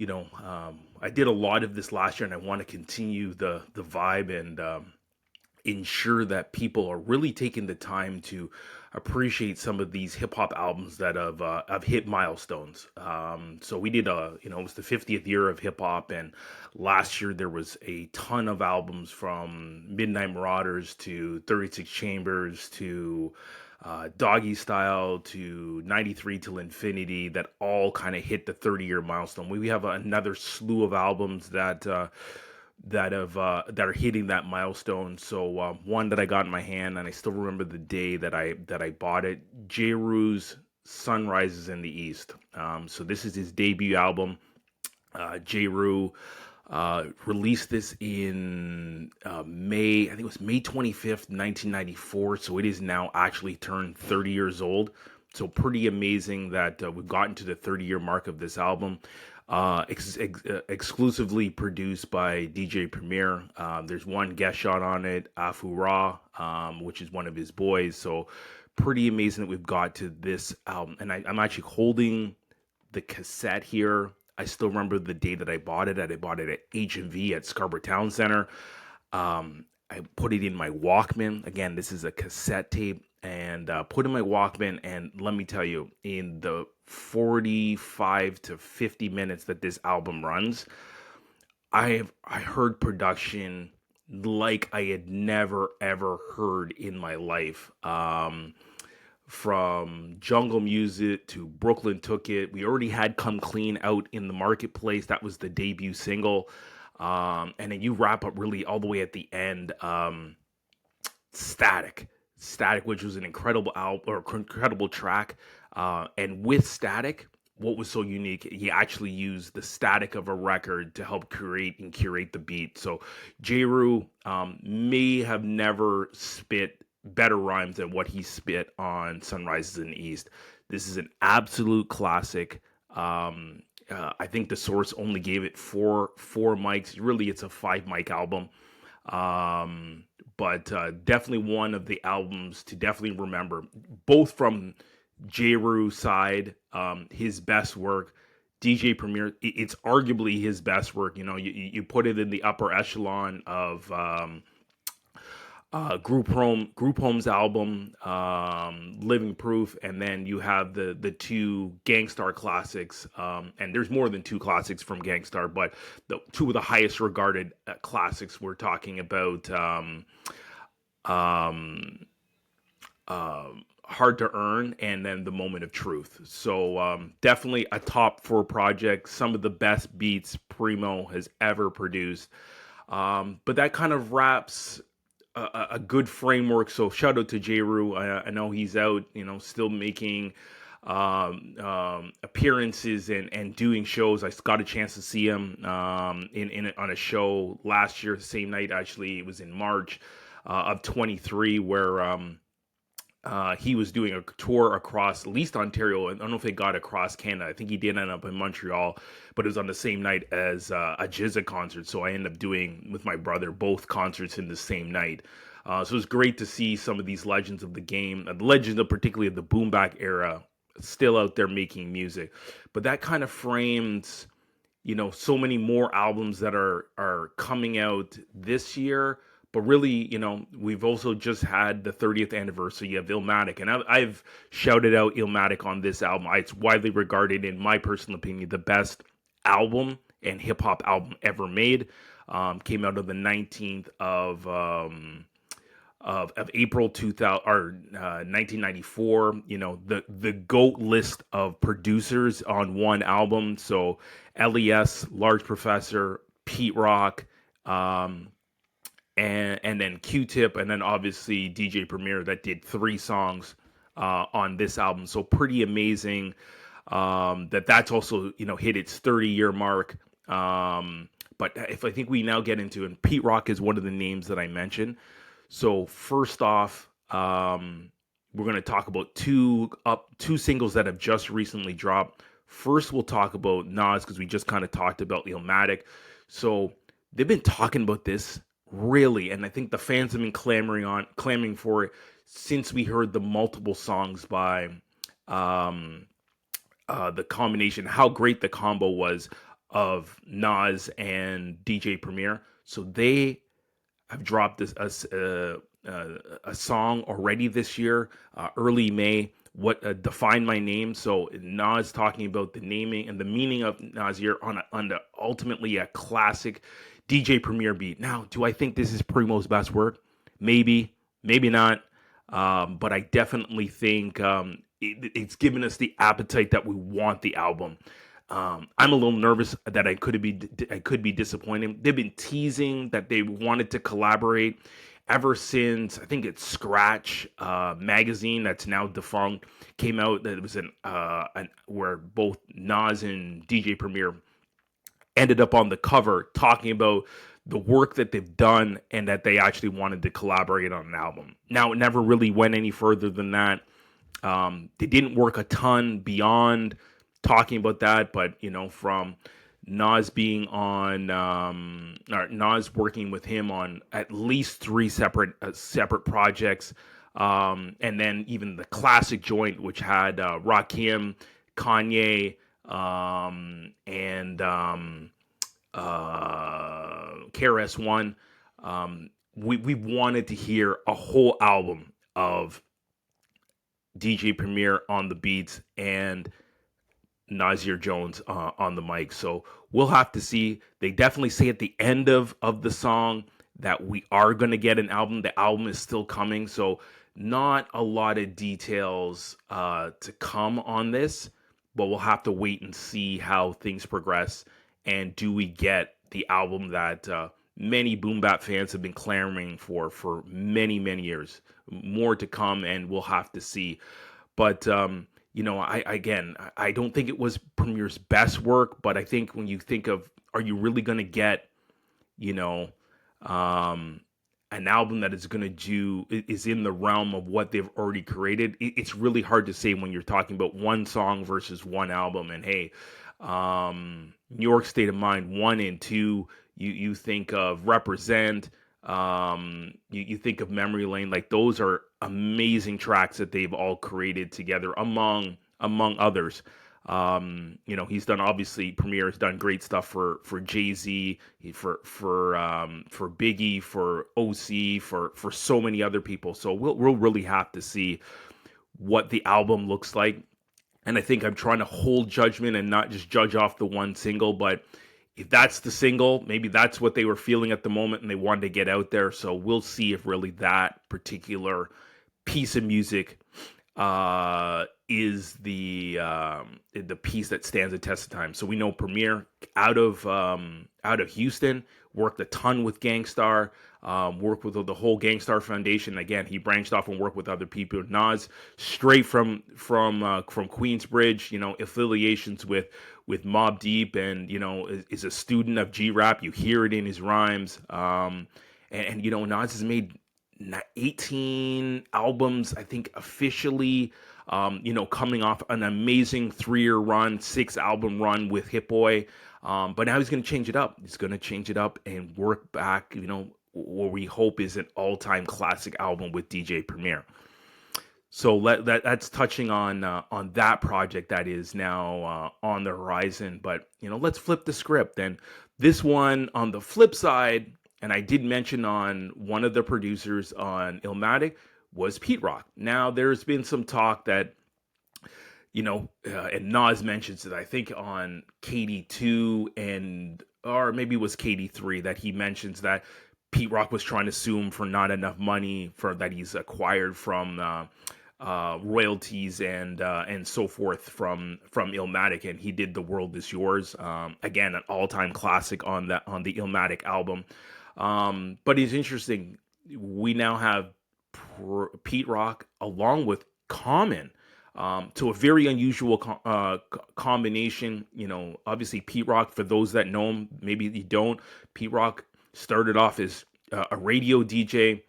I did a lot of this last year, and I want to continue the vibe and ensure that people are really taking the time to appreciate some of these hip hop albums that have hit milestones. So we did it was the 50th year of hip hop, and last year there was a ton of albums from Midnight Marauders to 36 Chambers to Doggy Style to 93 Till Infinity that all kind of hit the 30-year milestone. We have another slew of albums that are hitting that milestone. So one that I got in my hand, and I still remember the day that I bought it. Jeru's Sunrises in the East. So this is his debut album. Jeru released this in May. I think it was May 25th, 1994. So it is now actually turned 30 years old. So pretty amazing that we've gotten to the 30-year mark of this album. Exclusively produced by DJ Premier. There's one guest shot on it, Afu Ra, which is one of his boys. So pretty amazing that we've got to this album. And I'm actually holding the cassette here. I still remember the day that I bought it. I bought it at HMV at Scarborough Town Center. I put it in my Walkman. Again, this is a cassette tape, and put in my Walkman. And let me tell you, in the 45 to 50 minutes that this album runs, I heard production like I had never ever heard in my life. From Jungle Music to Brooklyn Took It. We already had Come Clean out in the marketplace. That was the debut single. And then you wrap up really all the way at the end. Static, which was an incredible album or incredible track. And with Static, what was so unique, he actually used the static of a record to help create and curate the beat. So Jeru may have never spit better rhymes than what he spit on Sunrises in the East. This is an absolute classic. I think the source only gave it four mics. Really, it's a 5 mic album. But definitely one of the albums to definitely remember, both from Jeru side, his best work. DJ Premier, it's arguably his best work. You put it in the upper echelon of Group Home's album, Living Proof, and then you have the two Gangstar classics, and there's more than two classics from Gangstar, but the two of the highest regarded classics we're talking about, Hard to Earn, and then The Moment of Truth. So definitely a top 4 project, some of the best beats Primo has ever produced. But that kind of wraps a good framework. So shout out to Jeru. I know he's out, still making appearances and doing shows. I got a chance to see him on a show last year, the same night. Actually, it was in March of 23, where he was doing a tour across at least Ontario. I don't know if they got across Canada. I think he did end up in Montreal, but it was on the same night as a Jizza concert. So I ended up doing with my brother both concerts in the same night. So it was great to see some of these legends of the game, legends of particularly of the boom bap era, still out there making music. But that kind of frames, so many more albums that are coming out this year. But really, we've also just had the 30th anniversary of Illmatic. And I've shouted out Illmatic on this album. It's widely regarded, in my personal opinion, the best album and hip-hop album ever made. Came out on the 19th of April 2000 or 1994. The GOAT list of producers on one album. So LES, Large Professor, Pete Rock, and then Q-Tip, and then obviously DJ Premier that did 3 songs on this album. So pretty amazing that's also hit its 30-year mark. But if I think we now get into, and Pete Rock is one of the names that I mentioned. So first off, we're going to talk about two singles that have just recently dropped. First, we'll talk about Nas, because we just kind of talked about Illmatic. So they've been talking about this really, and I think the fans have been clamoring for it since we heard the multiple songs by the combination, how great the combo was of Nas and DJ Premier. So they have dropped a song already this year, early May. What Define My Name? So Nas talking about the naming and the meaning of Nasir on the ultimately a classic DJ Premier beat. Now, do I think this is Primo's best work? Maybe, maybe not. But I definitely think it's given us the appetite that we want the album. I'm a little nervous that I could be disappointed. They've been teasing that they wanted to collaborate ever since I think it's Scratch magazine that's now defunct came out. That it was where both Nas and DJ Premier ended up on the cover talking about the work that they've done and that they actually wanted to collaborate on an album. Now, it never really went any further than that. They didn't work a ton beyond talking about that, but from Nas being on, or Nas working with him on at least three separate projects, and then even the classic joint, which had Rakim, Kanye, and KRS-One. We wanted to hear a whole album of DJ Premier on the beats and Nasir Jones on the mic. So we'll have to see. They definitely say at the end of the song that we are going to get an album. The album is still coming. So not a lot of details to come on this, but we'll have to wait and see how things progress. And do we get the album that many boom bap fans have been clamoring for many, many years? More to come, and we'll have to see. But I don't think it was Premier's best work, but I think when you think of, are you really going to get, an album that is going to is in the realm of what they've already created? It's really hard to say when you're talking about one song versus one album. And hey, New York State of Mind 1 and 2, you think of Represent, you think of Memory Lane. Like, those are amazing tracks that they've all created together among others. He's done, obviously Premier has done great stuff for Jay-Z, for Biggie, for OC, for so many other people. So we'll really have to see what the album looks like. And I think I'm trying to hold judgment and not just judge off the one single, but if that's the single, maybe that's what they were feeling at the moment and they wanted to get out there. So we'll see if really that particular piece of music is the piece that stands the test of time. So we know Premier out of Houston worked a ton with Gangstar, worked with the whole Gangstar Foundation. Again, he branched off and worked with other people. Nas, straight from Queensbridge, affiliations with Mobb Deep, and is a student of G-Rap. You hear it in his rhymes. And Nas has made 18 albums, I think, officially, coming off an amazing 3-year run, 6-album run with Hit Boy. But now he's going to change it up. He's going to change it up and work back, what we hope is an all-time classic album with DJ Premier. So that's touching on that project that is now on the horizon. But, let's flip the script. And this one, on the flip side, and I did mention on one of the producers on Illmatic, was Pete Rock. Now, there's been some talk that, and Nas mentions it, I think on KD2 or maybe it was KD3, that he mentions that Pete Rock was trying to sue him for not enough money that he's acquired from royalties and so forth from Illmatic, and he did The World Is Yours. Again, an all-time classic on the Illmatic album. But it's interesting. We now have Pete Rock along with Common, to a very unusual combination. Obviously Pete Rock, for those that know him, maybe you don't, Pete Rock started off as a radio DJ,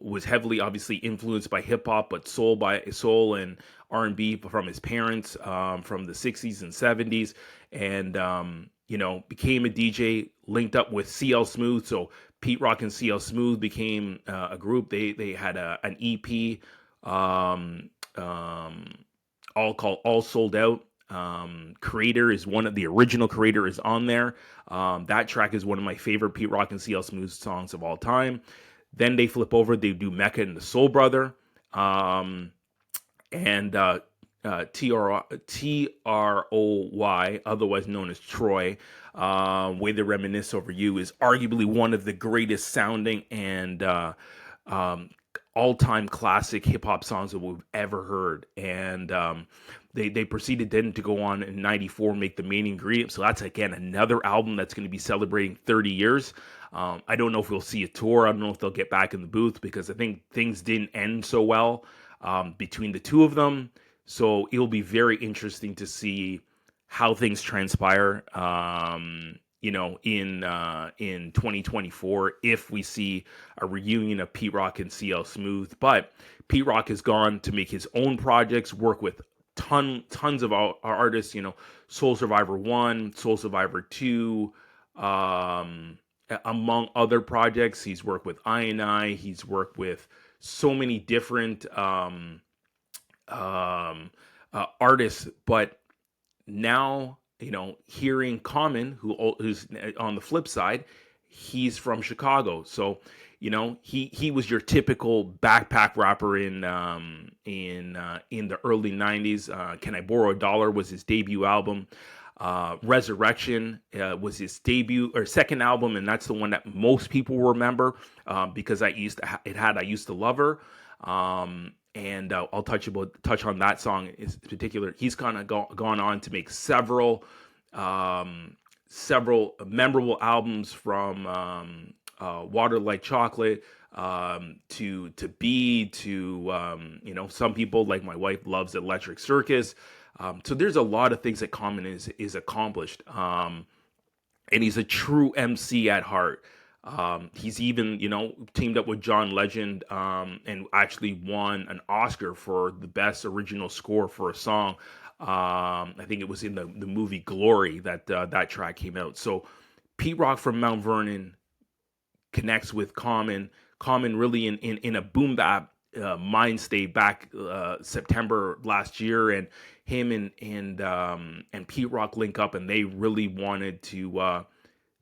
was heavily obviously influenced by hip hop, but soul and R&B from his parents, from the 60s and 70s, and became a DJ, linked up with CL Smooth. So Pete Rock and CL Smooth became a group. They had an EP, all called All Sold Out. Creator is one of the original Creator is on there. That track is one of my favorite Pete Rock and CL Smooth songs of all time. Then they flip over, they do Mecca and the Soul Brother. And Troy, otherwise known as Troy, Way They Reminisce Over You, is arguably one of the greatest sounding and all-time classic hip-hop songs that we've ever heard. And they proceeded then to go on in 94, make the main ingredient. So that's, again, another album that's going to be celebrating 30 years. I don't know if we'll see a tour. I don't know if they'll get back in the booth, because I think things didn't end so well between the two of them. So it'll be very interesting to see how things transpire, in 2024, if we see a reunion of Pete Rock and CL Smooth. But Pete Rock has gone to make his own projects, work with tons of artists, Soul Survivor 1, Soul Survivor 2, among other projects. He's worked with I. He's worked with so many different artists. But now, hearing Common, who's on the flip side, he's from Chicago. So, he was your typical backpack rapper in the early 90s. Can I Borrow a Dollar was his debut album. Resurrection was his debut or second album, and that's the one that most people remember because I used to love her. And I'll touch on that song in particular. He's kind of gone on to make several memorable albums, from Water Like Chocolate to Be, to some people, like my wife, loves Electric Circus. So there's a lot of things that Common is accomplished, and he's a true MC at heart. He's even, teamed up with John Legend, and actually won an Oscar for the best original score for a song. I think it was in the movie Glory that track came out. So Pete Rock from Mount Vernon connects with Common really in a boom bap mind state back September last year, and him and Pete Rock link up, and they really wanted to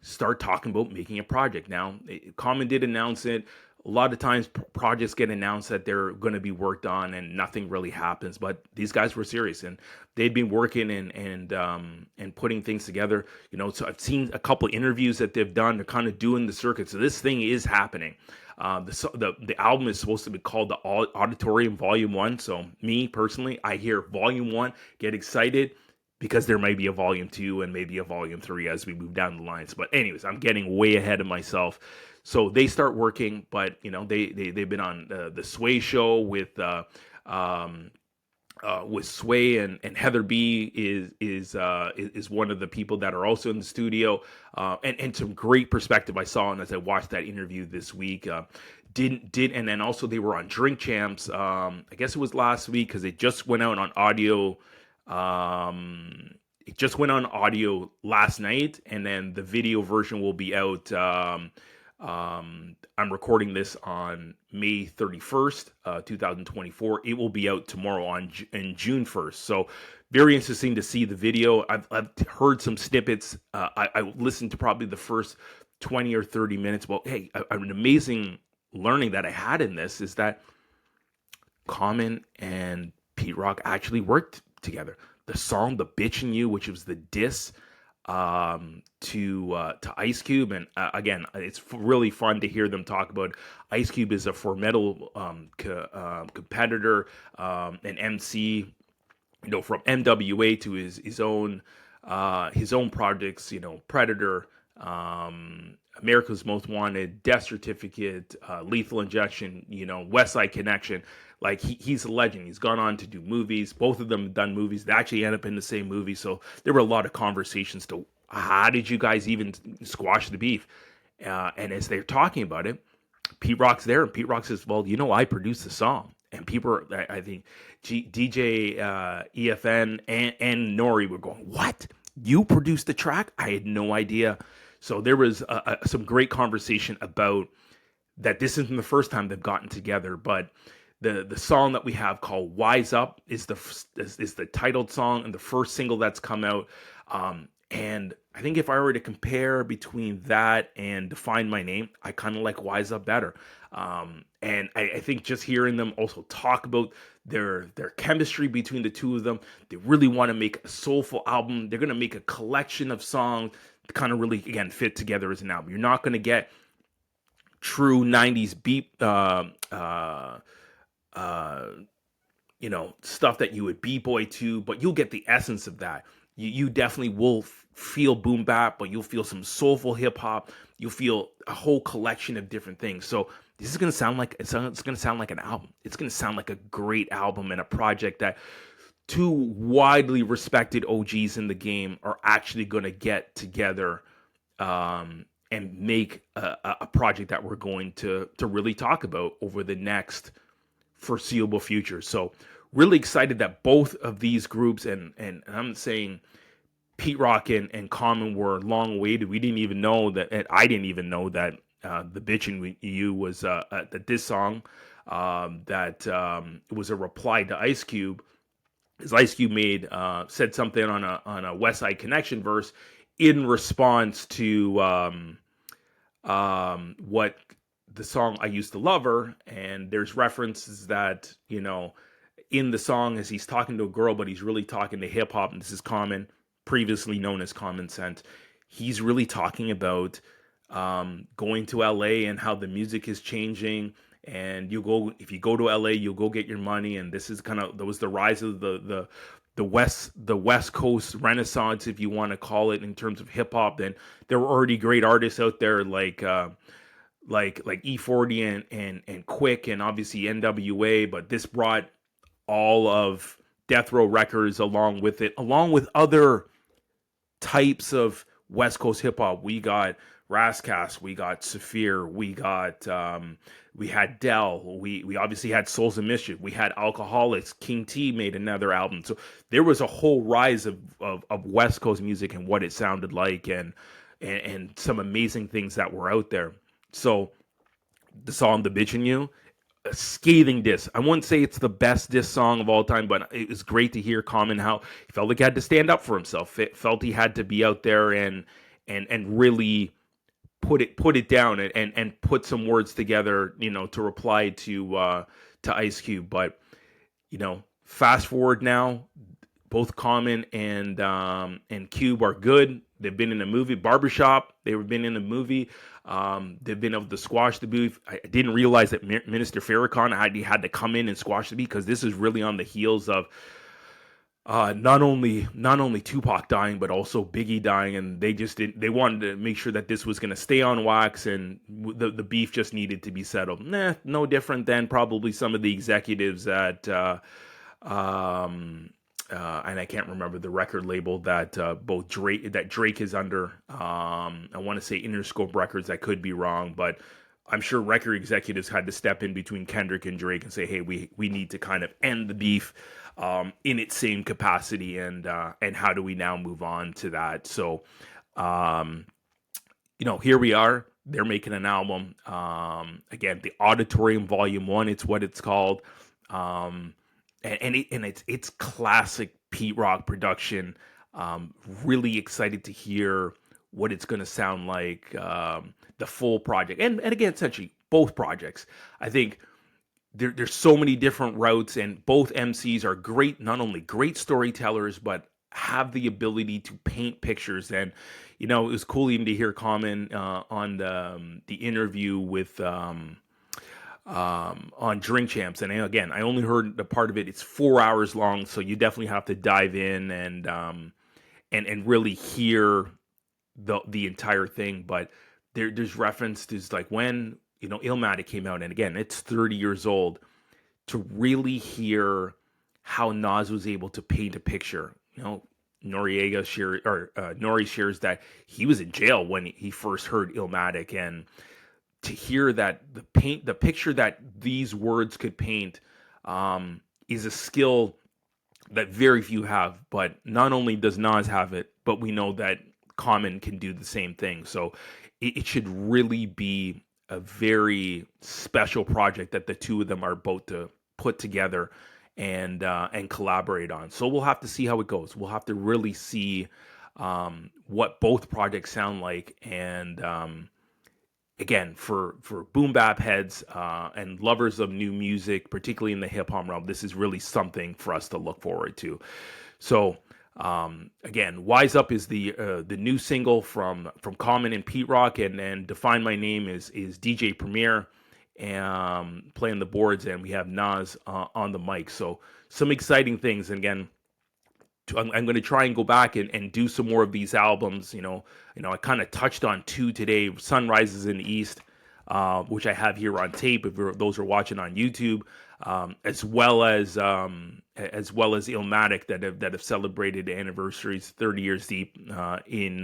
start talking about making a project. Now, Common did announce it. A lot of times projects get announced that they're going to be worked on and nothing really happens, but these guys were serious, and they'd been working and putting things together. So I've seen a couple interviews that they've done. They're kind of doing the circuit. So this thing is happening. The album is supposed to be called the Auditorium Volume 1. So me personally, I hear Volume 1, get excited, because there may be a Volume 2 and maybe a Volume 3 as we move down the lines. But anyways, I'm getting way ahead of myself. So they start working, but they've been on the Sway show with Sway, and Heather B is one of the people that are also in the studio, and some great perspective I saw, and as I watched that interview this week, and then also they were on Drink Champs. I guess it was last week, because it just went out on audio. It just went on audio last night, and then the video version will be out. I'm recording this on May 31st, 2024. It will be out tomorrow on June 1st. So very interesting to see the video. I've heard some snippets. I listened to probably the first 20 or 30 minutes. Well, hey, an amazing learning that I had in this is that Common and Pete Rock actually worked together. The song "The Bitch in You," which was the diss to Ice Cube, and again, it's really fun to hear them talk about. Ice Cube is a formidable competitor, an MC, from NWA to his own projects, Predator, America's Most Wanted, Death Certificate, Lethal Injection, West Side Connection. Like he's a legend. He's gone on to do movies. Both of them have done movies. They actually end up in the same movie. So there were a lot of conversations to how did you guys even squash the beef? And as they're talking about it, Pete Rock's there, and Pete Rock says, "Well, I produced the song." And people are, I think, DJ EFN and Nori were going, "What? You produced the track? I had no idea." So there was some great conversation about that. This isn't the first time they've gotten together, but the song that we have called "Wise Up" is the titled song and the first single that's come out. And I think if I were to compare between that and "Define My Name," I kind of like "Wise Up" better. And I think just hearing them also talk about their chemistry between the two of them, they really want to make a soulful album. They're gonna make a collection of songs to kind of really again fit together as an album. You're not gonna get true '90s beat, stuff that you would b-boy to, but you'll get the essence of that. You definitely will feel boom bap, but you'll feel some soulful hip hop. You'll feel a whole collection of different things. So this is gonna sound like it's gonna sound like an album. It's gonna sound like a great album and a project that two widely respected OGs in the game are actually gonna get together, and make a project that we're going to really talk about over the next foreseeable future. So really excited that both of these groups, and I'm saying Pete Rock and Common were long awaited. We didn't even know that, and I didn't even know that the Bitchin' You was that this song that was a reply to Ice Cube. As Ice Cube said something on a West Side Connection verse in response to what the song "I Used to Love Her," and there's references that in the song as he's talking to a girl, but he's really talking to hip hop, and this is Common, previously known as Common Sense. He's really talking about going to LA and how the music is changing, and if you go to LA, you'll go get your money, and this is that was the rise of the West Coast Renaissance, if you want to call it, in terms of hip hop. Then there were already great artists out there like E40 and Quick, and obviously NWA, but this brought all of Death Row Records along with it, along with other types of West Coast hip hop. We got Rascas, we got Saphir, we had Dell, we obviously had Souls of Mischief, we had Alcoholics, King T made another album. So there was a whole rise of West Coast music and what it sounded like, and some amazing things that were out there. So the song "The Bitchin' You," a scathing diss. I wouldn't say it's the best diss song of all time, but it was great to hear Common how he felt like he had to stand up for himself. It felt he had to be out there and really put it down and put some words together, to reply to Ice Cube. But fast forward now, both Common and Cube are good. They've been in a movie, Barbershop. They've been in a movie. They've been able to squash the beef. I didn't realize that Minister Farrakhan had to come in and squash the beef, because this is really on the heels of not only Tupac dying, but also Biggie dying, and they wanted to make sure that this was going to stay on wax, and the beef just needed to be settled. No different than probably some of the executives at and I can't remember the record label that Drake is under. I want to say Interscope Records. I could be wrong, but I'm sure record executives had to step in between Kendrick and Drake and say, "Hey, we need to kind of end the beef in its same capacity, and how do we now move on to that?" So, here we are. They're making an album. Again, the Auditorium Volume 1. It's what it's called. It's classic Pete Rock production. Really excited to hear what it's going to sound like, the full project, and again, essentially both projects. I think there's so many different routes, and both MCs are great, not only great storytellers, but have the ability to paint pictures. And it was cool even to hear Common on the interview with on Drink Champs. And again, I only heard the part of it. It's 4 hours long, so you definitely have to dive in and really hear the entire thing. But there's references like when Illmatic came out, and again, it's 30 years old, to really hear how Nas was able to paint a picture. Nori shares that he was in jail when he first heard Illmatic, and to hear that the picture that these words could paint is a skill that very few have. But not only does Nas have it, but we know that Common can do the same thing. So it should really be a very special project that the two of them are about to put together and collaborate on. So we'll have to see how it goes. We'll have to really see what both projects sound like. And again, for boom bap heads and lovers of new music, particularly in the hip hop realm, this is really something for us to look forward to. So again, Wise Up is the new single from Common and Pete Rock, and then Define My Name is DJ Premier and playing the boards, and we have Nas on the mic. So some exciting things. And again, I'm going to try and go back and do some more of these albums. I kind of touched on two today: Sunrises in the East, which I have here on tape. If those are watching on YouTube, as well as Illmatic that have celebrated anniversaries 30 years deep in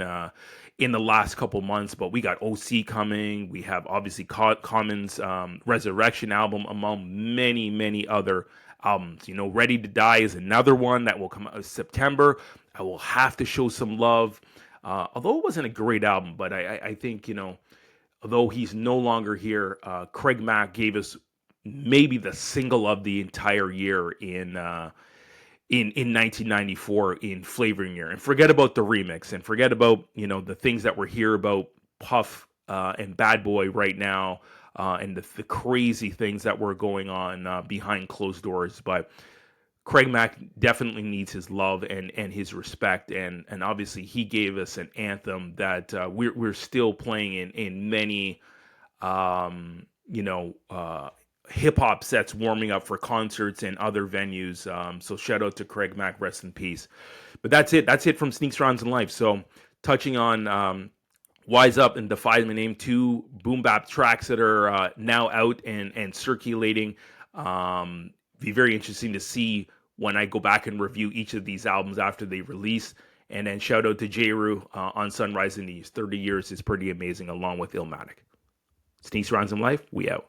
the last couple months. But we got OC coming. We have obviously Common's Resurrection album, among many other albums. Ready to Die is another one that will come out in September. I will have to show some love. Although it wasn't a great album, but I think, although he's no longer here, Craig Mack gave us maybe the single of the entire year in 1994 in Flavoring Year. And forget about the remix, and forget about, the things that we're here about Puff and Bad Boy right now, and the crazy things that were going on behind closed doors. But Craig Mack definitely needs his love and his respect, and obviously he gave us an anthem that we're still playing in many hip hop sets, warming up for concerts and other venues. So shout out to Craig Mack, rest in peace. But that's it from Sneaks, Rounds, and Life. So touching on Wise Up and Define My Name, two boom bap tracks that are now out and circulating. Be very interesting to see when I go back and review each of these albums after they release. And then shout out to Jeru on Sunrise in the East. 30 years is pretty amazing, along with Illmatic. Sneaks, Rounds, and Life, we out.